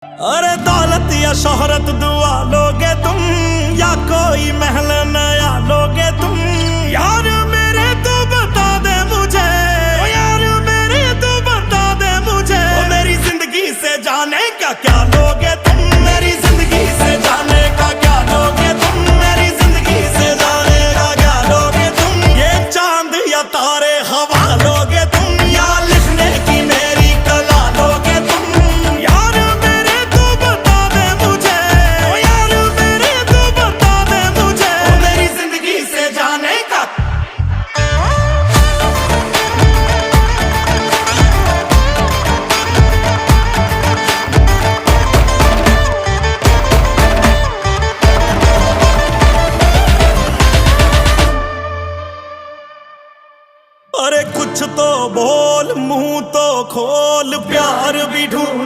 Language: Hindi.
अरे दौलत या शोहरत दुआ लोगे तुम, या कोई महल नया लोगे तुम। यार मेरे तू बता दे मुझे, ओ यार मेरे तू बता दे मुझे, ओ मेरी जिंदगी से जाने का क्या लोगे तुम, मेरी जिंदगी से जाने का क्या लोगे तुम, मेरी जिंदगी से जाने का क्या लोगे तुम। ये चांद या तारे हवा लोगे तुम, या लिखने की मेरी कला लोगे तुम। यार मेरे तू बता दे मुझे, ओ यार मेरे तू बता दे मुझे, ओ मेरी जिंदगी से जाने का। अरे कुछ तो बोल, मुंह तो खोल, प्यार भी ढूंढ